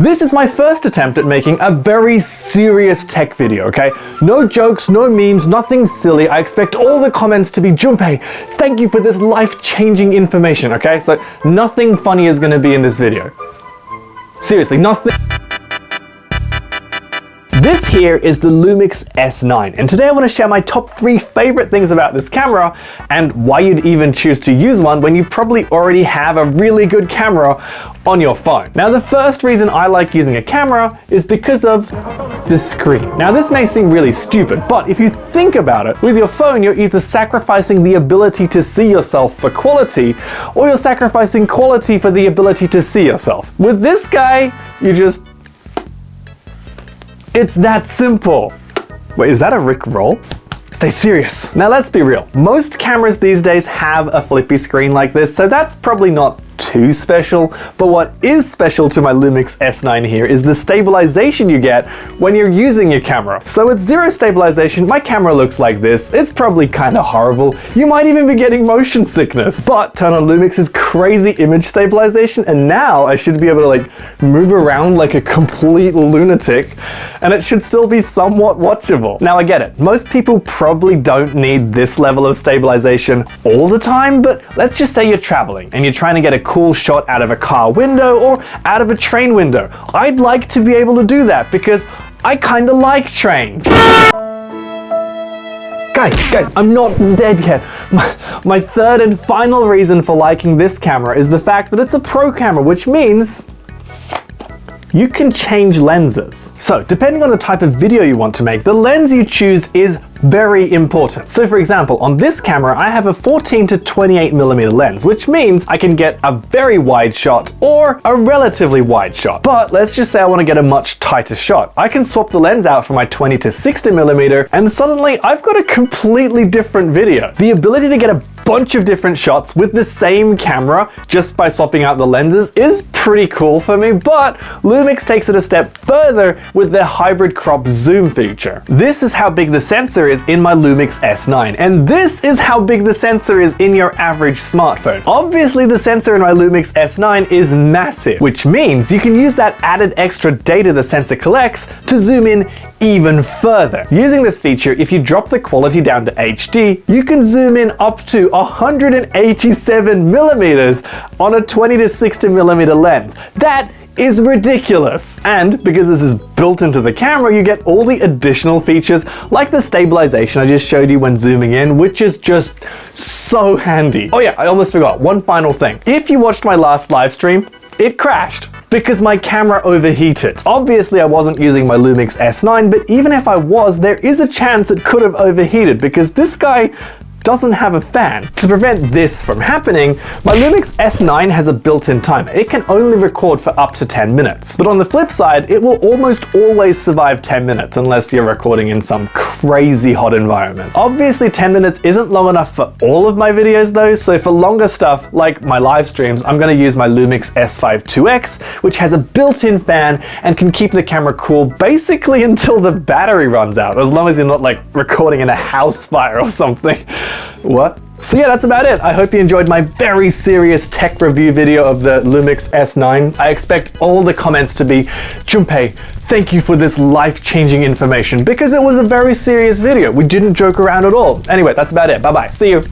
This is my first attempt at making a very serious tech video, okay? No jokes, no memes, nothing silly. I expect all the comments to be Junpei, thank you for this life-changing information, okay? So nothing funny is gonna be in this video. Seriously, nothing. This here is the LUMIX S9, and today I want to share my top 3 favorite things about this camera and why you'd even choose to use one when you probably already have a really good camera on your phone. Now, the first reason I like using a camera is because of the screen. Now, this may seem really stupid, but if you think about it, with your phone, you're either sacrificing the ability to see yourself for quality, or you're sacrificing quality for the ability to see yourself. With this guy, you just... It's that simple. Wait, is that a Rick roll? Stay serious. Now let's be real. Most cameras these days have a flippy screen like this, so that's probably not too special, but what is special to my LUMIX S9 here is the stabilization you get when you're using your camera. So with zero stabilization, my camera looks like this. It's probably kind of horrible. You might even be getting motion sickness, but turn on LUMIX's crazy image stabilization and now I should be able to like move around like a complete lunatic and it should still be somewhat watchable. Now I get it, most people probably don't need this level of stabilization all the time, but let's just say you're traveling and you're trying to get a cool shot out of a car window or out of a train window. I'd like to be able to do that because I kind of like trains. Guys, I'm not dead yet. My third and final reason for liking this camera is the fact that it's a pro camera, which means you can change lenses. So depending on the type of video you want to make, the lens you choose is very important. So for example, on this camera, I have a 14 to 28mm lens, which means I can get a very wide shot or a relatively wide shot. But let's just say I want to get a much tighter shot. I can swap the lens out for my 20 to 60mm and suddenly I've got a completely different video. The ability to get a bunch of different shots with the same camera just by swapping out the lenses is pretty cool for me, but LUMIX takes it a step further with their hybrid crop zoom feature. This is how big the sensor is in my LUMIX S9, and this is how big the sensor is in your average smartphone. Obviously, the sensor in my LUMIX S9 is massive, which means you can use that added extra data the sensor collects to zoom in even further. Using this feature, if you drop the quality down to HD, you can zoom in up to 187mm on a 20 to 60mm lens. That is ridiculous. And because this is built into the camera, you get all the additional features like the stabilization I just showed you when zooming in, which is just so handy. Oh yeah, I almost forgot one final thing. If you watched my last live stream, it crashed because my camera overheated. Obviously, I wasn't using my LUMIX S9, but even if I was, there is a chance it could have overheated because this guy doesn't have a fan. To prevent this from happening, my LUMIX S9 has a built-in timer. It can only record for up to 10 minutes. But on the flip side, it will almost always survive 10 minutes unless you're recording in some crazy hot environment. Obviously, 10 minutes isn't long enough for all of my videos though, so for longer stuff like my live streams, I'm gonna use my LUMIX S5 2X, which has a built-in fan and can keep the camera cool basically until the battery runs out, as long as you're not like recording in a house fire or something. What? So yeah, that's about it. I hope you enjoyed my very serious tech review video of the LUMIX S9. I expect all the comments to be, Junpei, thank you for this life-changing information, because it was a very serious video. We didn't joke around at all. Anyway, that's about it. Bye-bye. See you.